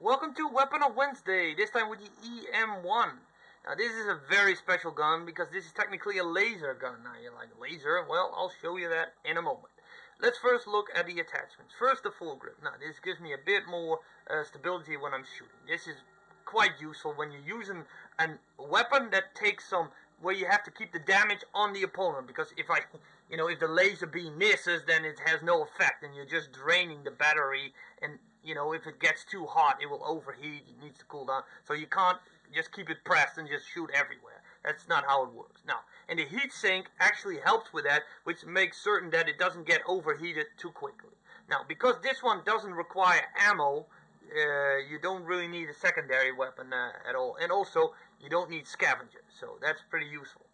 Welcome to Weapon of Wednesday, this time with the EM1. Now this is a very special gun because this is technically a laser gun. Now you're like, laser? Well, I'll show you that in a moment. Let's first look at the attachments. First, the full grip. Now this gives me a bit more stability when I'm shooting. This is quite useful when you're using a weapon that takes some, where you have to keep the damage on the opponent, because if the laser beam misses, then it has no effect and you're just draining the battery, and if it gets too hot, it will overheat, it needs to cool down, so you can't just keep it pressed and just shoot everywhere. That's not how it works. Now, and the heat sink actually helps with that, which makes certain that it doesn't get overheated too quickly. Now, because this one doesn't require ammo, you don't really need a secondary weapon at all, and also you don't need scavengers, so that's pretty useful.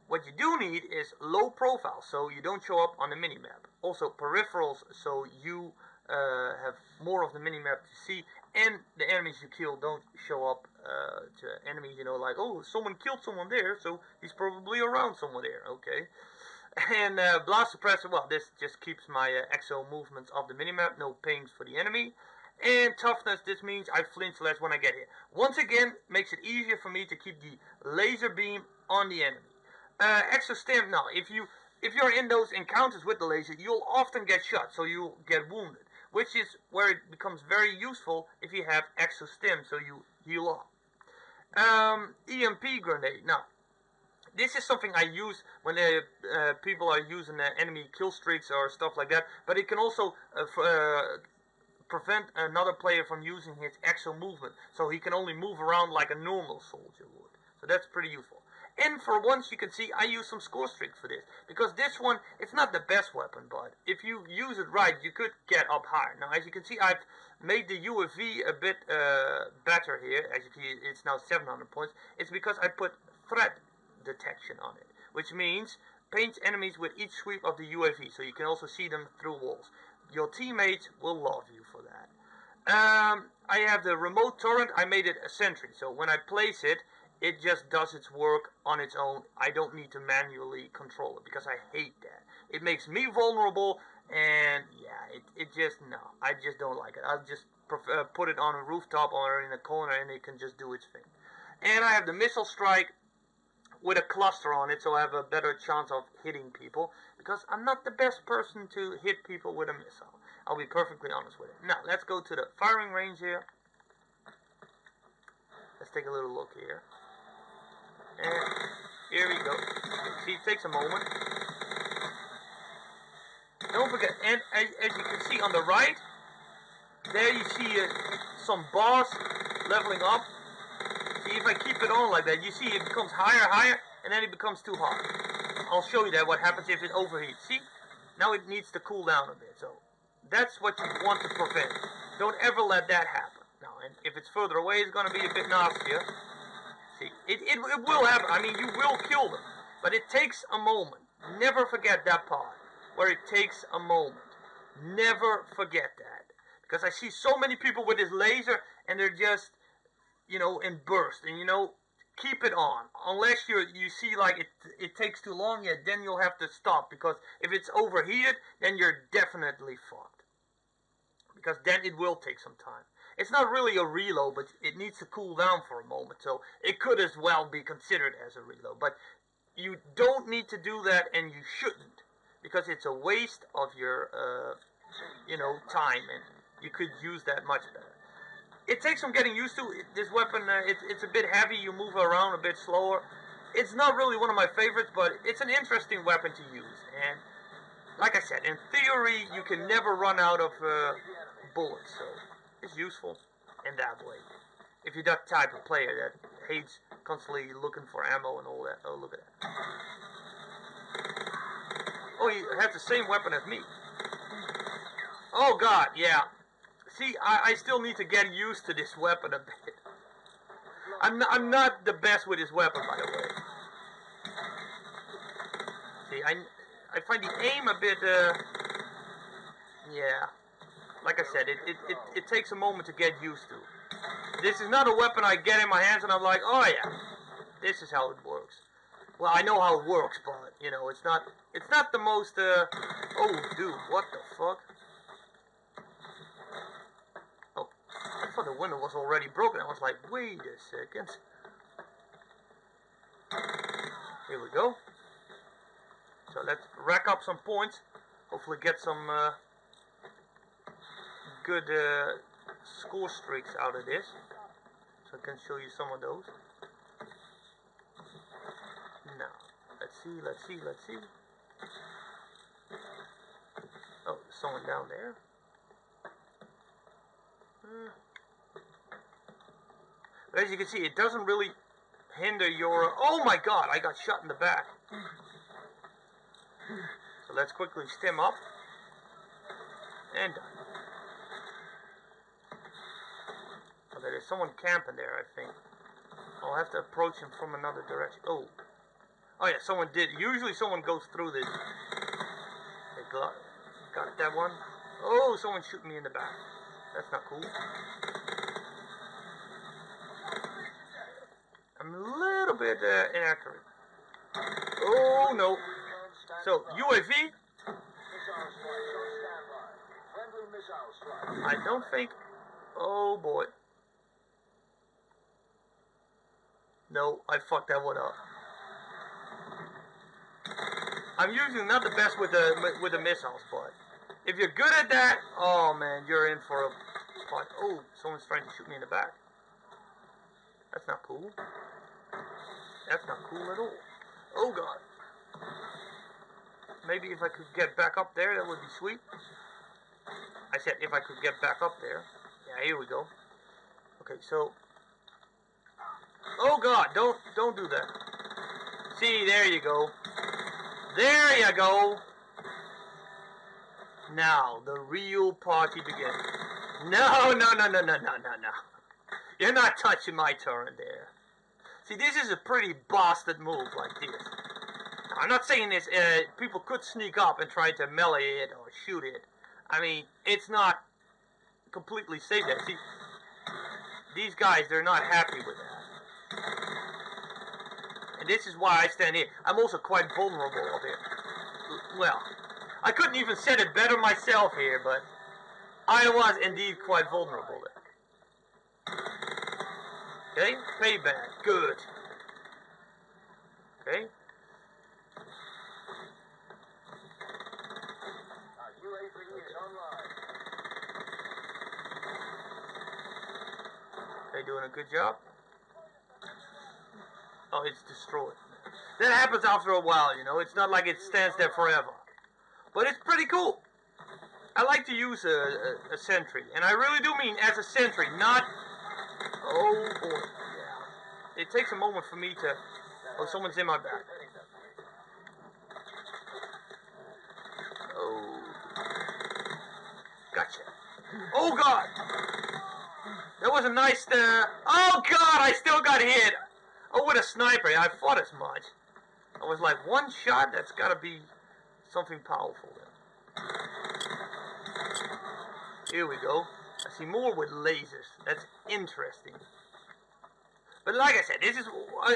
What you do need is low profile, so you don't show up on the minimap. Also peripherals, so you have more of the minimap to see, and the enemies you kill don't show up to enemies, like, oh, someone killed someone there, so he's probably around somewhere there, okay. And blast suppressor, well, this just keeps my exo movements off the minimap, no pings for the enemy. And toughness, this means I flinch less when I get hit. Once again, makes it easier for me to keep the laser beam on the enemy. Extra stim, now, if you're in those encounters with the laser, you'll often get shot, so you'll get wounded, which is where it becomes very useful if you have extra stim, so you heal up. EMP grenade, now, this is something I use when people are using enemy kill streaks or stuff like that, but it can also prevent another player from using his exo movement, so he can only move around like a normal soldier would. So that's pretty useful. And for once, you can see I use some score streaks for this, because this one, it's not the best weapon, but if you use it right, you could get up higher. Now, as you can see, I've made the UAV a bit better here. As you can see, it's now 700 points. It's because I put threat detection on it, which means paints enemies with each sweep of the UAV, so you can also see them through walls. Your teammates will love you for that. I have the remote turret. I made it a sentry, so when I place it, it just does its work on its own. I don't need to manually control it, because I hate that. It makes me vulnerable, and yeah, no, I just don't like it. I'll just put it on a rooftop or in a corner, and it can just do its thing. And I have the missile strike with a cluster on it, so I have a better chance of hitting people, because I'm not the best person to hit people with a missile. I'll be perfectly honest with it. Now, let's go to the firing range here. Let's take a little look here. And here we go. See, it takes a moment. Don't forget, and as you can see on the right, there you see some bars leveling up. See, if I keep it on like that, you see it becomes higher, and then it becomes too hot. I'll show you that, what happens if it overheats. See, now it needs to cool down a bit, so that's what you want to prevent. Don't ever let that happen. Now, and if it's further away, it's going to be a bit nastier. See, it will happen. I mean, you will kill them, but it takes a moment. Never forget that part, where it takes a moment. Never forget that, because I see so many people with this laser, and they're just, in burst, and keep it on. Unless you see like it takes too long, yeah, then you'll have to stop, because if it's overheated, then you're definitely fucked, because then it will take some time. It's not really a reload, but it needs to cool down for a moment, so it could as well be considered as a reload, but you don't need to do that, and you shouldn't, because it's a waste of your time, and you could use that much better. It takes some getting used to. This weapon, it's a bit heavy, you move around a bit slower. It's not really one of my favorites, but it's an interesting weapon to use. And like I said, in theory, you can never run out of bullets, so it's useful in that way. If you're that type of player that hates constantly looking for ammo and all that. Oh, look at that. Oh, he has the same weapon as me. Oh god, yeah. See, I still need to get used to this weapon a bit. I'm not the best with this weapon, by the way. See, I find the aim a bit, yeah. Like I said, it takes a moment to get used to. This is not a weapon I get in my hands and I'm like, oh yeah, this is how it works. Well, I know how it works, but, it's not the most, oh, dude, what the fuck? thought the window was already broken. I was like, wait a second. Here we go. So let's rack up some points. Hopefully get some good score streaks out of this. So I can show you some of those. Now, let's see. Oh, there's someone down there. But as you can see, it doesn't really hinder your... Oh my god, I got shot in the back. So let's quickly stim up. And done. Okay, there's someone camping there, I think. I'll have to approach him from another direction. Oh yeah, someone did. Usually someone goes through this. They got that one. Oh, someone's shooting me in the back. That's not cool. I'm a little bit inaccurate. Oh no. So, UAV? I don't think... Oh boy. No, I fucked that one up. I'm usually not the best with the missiles, but if you're good at that, oh man, you're in for a fight. Oh, someone's trying to shoot me in the back. That's not cool. That's not cool at all. Oh god. Maybe if I could get back up there, that would be sweet. I said if I could get back up there. Yeah, here we go. Okay, so... Oh god, don't do that. See, there you go. There you go. Now, the real party begins. No. You're not touching my turret there. See, this is a pretty bastard move like this. I'm not saying this, people could sneak up and try to melee it or shoot it. I mean, it's not completely safe there. See, these guys, they're not happy with that. And this is why I stand here. I'm also quite vulnerable up here. Well, I couldn't even said it better myself here, but I was indeed quite vulnerable there. Okay, payback, good. Okay. They doing a good job? Oh, it's destroyed. That happens after a while, you know. It's not like it stands there forever. But it's pretty cool. I like to use a sentry. And I really do mean as a sentry, not... Oh, boy. Yeah. It takes a moment for me to... Oh, someone's in my back. Oh. Gotcha. Oh, God! That was a nice... Oh, God! I still got hit! Oh, with a sniper. I fought as much. I was like, one shot? That's got to be something powerful then. Here we go. I see more with lasers. That's interesting. But like I said, this is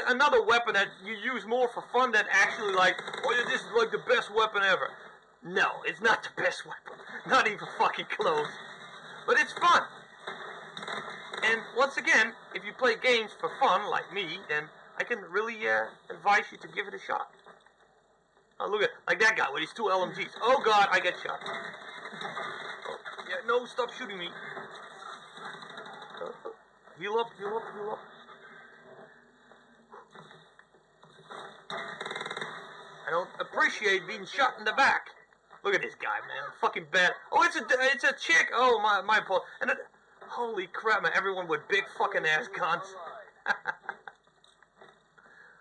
another weapon that you use more for fun than actually like, oh yeah, this is like the best weapon ever. No, it's not the best weapon. Not even fucking close. But it's fun. And once again, if you play games for fun, like me, then I can really advise you to give it a shot. Oh, look at like that guy with his 2 LMGs. Oh god, I get shot. Oh, yeah, no, stop shooting me. Heal up, heal up, heal up. I don't appreciate being shot in the back. Look at this guy, man. Fucking bad. Oh, it's a chick. Oh, my fault. And holy crap, man. Everyone with big fucking ass guns.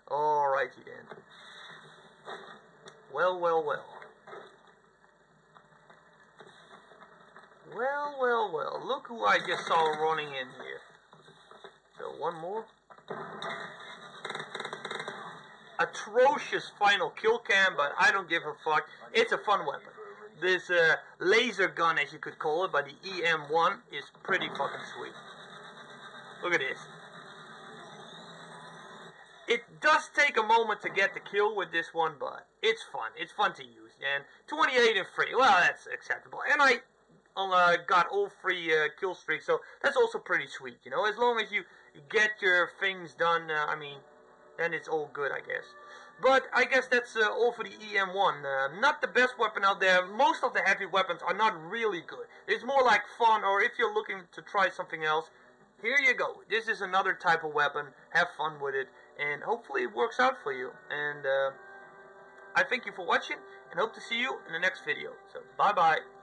Alrighty then. Well. Well. Look who I just saw running in here. So, one more. Atrocious final kill cam, but I don't give a fuck. It's a fun weapon. This laser gun, as you could call it, by the EM1 is pretty fucking sweet. Look at this. It does take a moment to get the kill with this one, but it's fun. It's fun to use. And 28 and free, well, that's acceptable. And got all 3 kill streaks, so that's also pretty sweet, you know. As long as you get your things done, I mean, then it's all good, I guess. But I guess that's all for the EM1. Not the best weapon out there. Most of the heavy weapons are not really good. It's more like fun, or if you're looking to try something else, here you go. This is another type of weapon. Have fun with it, and hopefully it works out for you. And I thank you for watching, and hope to see you in the next video. So, bye-bye.